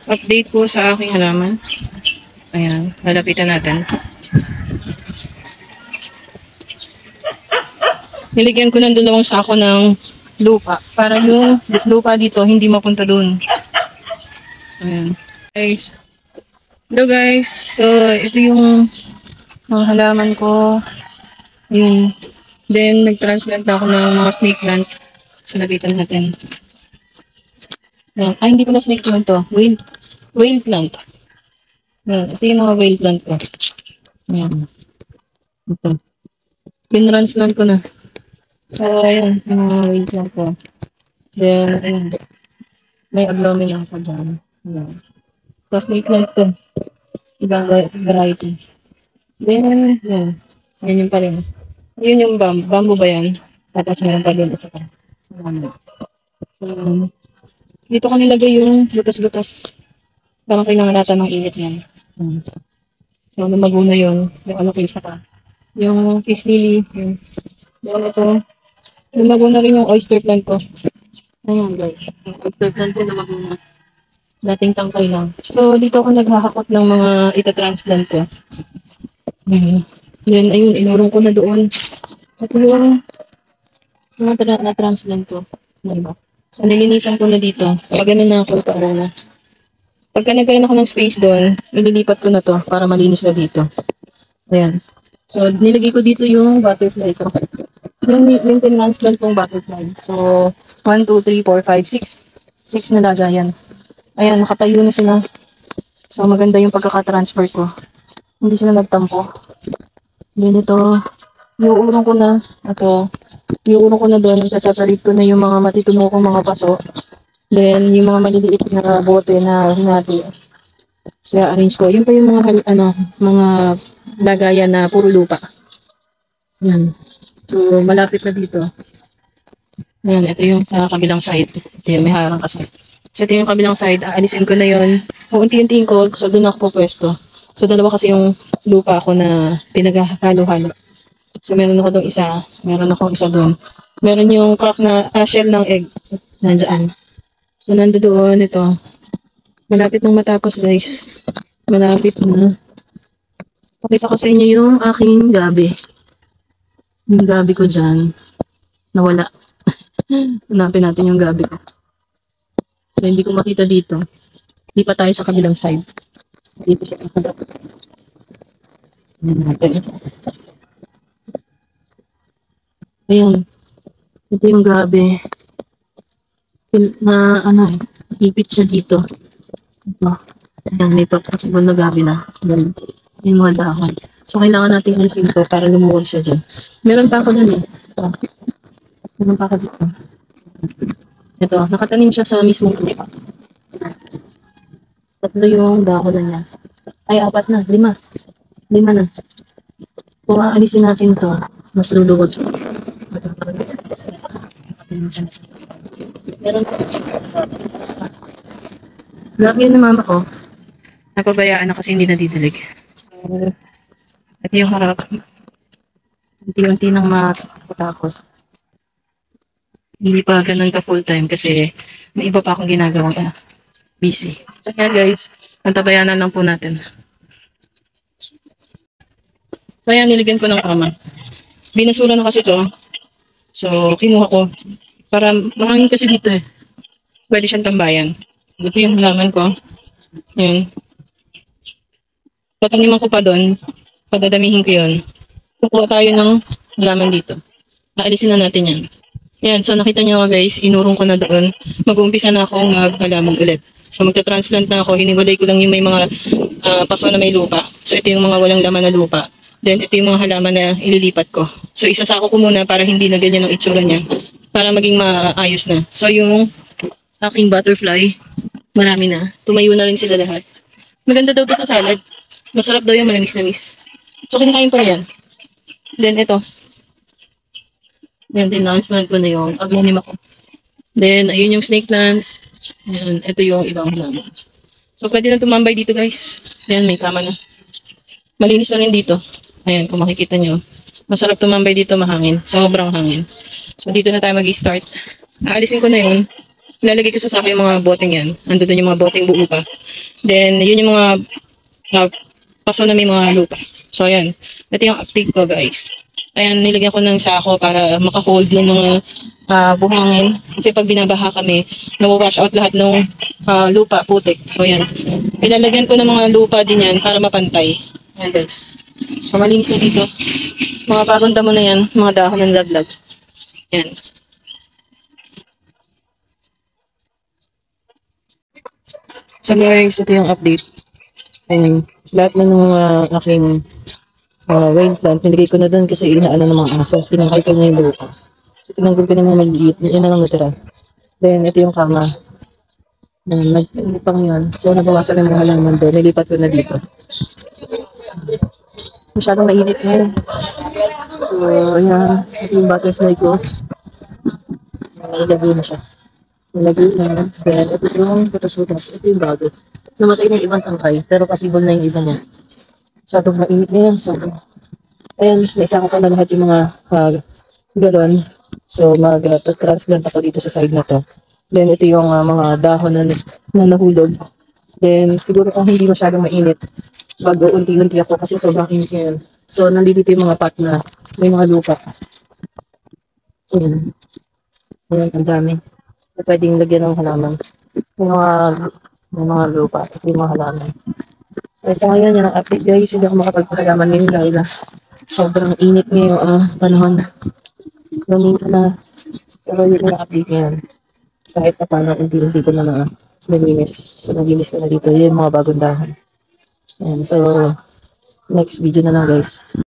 Update po sa aking halaman. Ayan, lalapitan natin. Niligyan ko ng 2 sako ng lupa para yung lupa dito hindi mapunta dun. Ayan. Guys. Hello guys. So, ito yung mga halaman ko. Yun. Then, nag-transplant ako ng mga snake plant. So, lapitan natin. Ayan. Ay, hindi pala snake plant to. Whale plant. Ayan. Ito yung mga whale plant ko. Ayan. Ito. Tin-transplant ko na. So, ayan. Yung mga whale plant ko. Then, ayan. May aglomina ako dyan. Ayan. So, snake plant to. Ibang variety. Then, yan. Yan yung pa rin. Yun yung bamboo ba yan? Tapos meron pa din isa pa. Dito ko nilagay yung butas-butas. Parang kailangan natin ng init yan. So, lumago na yun. Yung ano kayo pa. Yung peace lily. Yung ito. Lumago na rin yung oyster plant ko. Ayan guys. Yung oyster plant ko lumago na. Dating tangkay lang. So, dito ako naghahakot ng mga itatransplant ko. Then, ayun, inurong ko na doon. Ito yung mga na-transplant ko. Diba? So, nilinisan ko na dito. Pag ganun na ako, parang na. Pagka nagkaroon ako ng space doon, ililipat ko na to para malinis na dito. Ayan. So, nilagay ko dito yung butterfly ko. Yung transplant kong butterfly. So, 1, 2, 3, 4, 5, 6. 6 na lagayan. Ayan, nakatayo na sila. So, maganda yung pagkakatransfer ko. Hindi sila nagtampo. Then ito, iuurong ko na. Ito, iuurong ko na doon. Isaseparate ko na yung mga matituno kong mga paso. Then, yung mga maliliit na bote na hinati. So, arrange ko. Yun pa yung mga, mga lagayan na puro lupa. Yan. So, malapit na dito. Ayan, ito yung sa kabilang side. Ito yung may harang kasi. So, ito yung kabilang side. Aalisin ko na yun. Unti-untiin ko. So, doon ako pwesto. So, dalawa kasi yung lupa ko na pinaghalo-halo. So, meron ako doon isa. Meron akong isa doon. Meron yung crack na shell ng egg. Nandyan. So, nando doon. Ito. Malapit nang matapos, guys. Malapit na. Pakita ko sa inyo yung aking gabi. Yung gabi ko dyan. Nawala. Hanapin natin yung gabi ko. So, hindi ko makita dito. Hindi pa tayo sa kabilang side. Dito siya sa kabilang. Ayan natin. Ayan. Ito yung gabi. Na, ipit siya dito. Ito. Ayan, may possible na gabi na. Ayan. Yung mga dahon. So, kailangan natin alisin ito para lumuwag siya dyan. Meron pa ako dyan eh. Ito. Meron pa ako dito. Ito, nakatanim siya sa mismong lupa. 3 yung dahon na niya. Ay, 4 na. 5. 5 na. Kung aalisin natin to, mas luluwag siya. Meron pa. Grabe yun ng mama ko. Napabayaan na kasi hindi nadidilig. So, ito yung harap. Unti-unti nang matapos. Hindi pa ganun ka full time kasi may iba pa akong ginagawang busy. So yan guys, antabayanan lang po natin. So yan, nilagyan ko ng kama. Binasura na kasi to. So kinuha ko para mahangin kasi dito eh. Pwede siyang tambayan. Ito yung halaman ko. Yun. Tataniman ko pa doon. Padadamihin ko yun. Kukuha tayo ng halaman dito. Aalisin na natin yan. Yan, so nakita nyo guys, inurong ko na doon. Mag-uumpisa na akong maghalaman ulit. So magta-transplant na ako, hiniwalay ko lang yung may mga paso na may lupa. So ito yung mga walang laman na lupa. Then ito yung mga halaman na ililipat ko. So isasako ko muna para hindi na ganyan ang itsura niya. Para maging maayos na. So yung aking butterfly, marami na. Tumayo na rin sila lahat. Maganda daw to sa salad. Masarap daw yung manamis-namis. So kinakain ko na yan. Then ito. Yan, tinransplant ko na yung aglanim ako. Then, ayun yung snake plants. Ayan, ito yung ibang halaman. So, pwede na tumambay dito, guys. Ayan, may kama na. Malinis na rin dito. Ayan, kung makikita nyo. Masarap tumambay dito, mahangin. Sobrang hangin. So, dito na tayo mag-start. Aalisin ko na yun. Lalagay ko sa sako yung mga boteng yan. Ando doon yung mga boteng buo pa. Then, yun yung mga uh, paso na may mga lupa. So, ayan. Ito yung update ko, guys. Ayan, nilagyan ko ng sako para makahold yung mga buhangin. Kasi pag binabaha kami, nawawash out lahat ng lupa, putik. So, ayan. Ilalagyan ko ng mga lupa din yan para mapantay. Ayan, guys. So, malinis na dito. Mga bagong damo na yan. Mga dahon ng laglag. Ayan. So, guys, ito yung update. Ayan. Lahat na ng mga aking rain plant, nilagay ko na doon kasi inaano ng mga aso. Pinangkay ko na yung lupa. So, tinanggol ko na mga maliit. Yan na lang natira. Then, ito yung kama. Nag-pa ngayon. So, nabawasan ng mga halaman doon. Nilipat ko na dito. Masyadong mainit ngayon. So, ayan. Ito yung butterfly ko. Nailagay na siya. Nilagay na. Then, ito yung butas-butas. Ito yung bago. Namatay na yung ibang tangkay. Pero possible na yung iba niya. Masyadong mainit ngayon. So, ayan. Naisa ko pa na lahat yung mga galon. So, mag-transplant ako dito sa side na to. Then, ito yung mga dahon na nahulog. Then, siguro kung hindi masyadong mainit, unti-unti ako kasi sobrang init ngayon. So, nandito yung mga pot na may mga lupa. Ayan. Ayan, ang dami. Na pwedeng lagyan ng halaman. May mga lupa. Ito yung mga halaman. So, sa ngayon, yan ang update guys. Hindi ako makapagpahalaman ngayon dahil sobrang init ngayong panahon. Nandito na. Pero yun ang update ngayon. Kahit pa paano, unti-unti ko na nalinis. So, nalinis ko na dito. Yun yung mga bagong dahon. Ayan, so, next video na lang guys.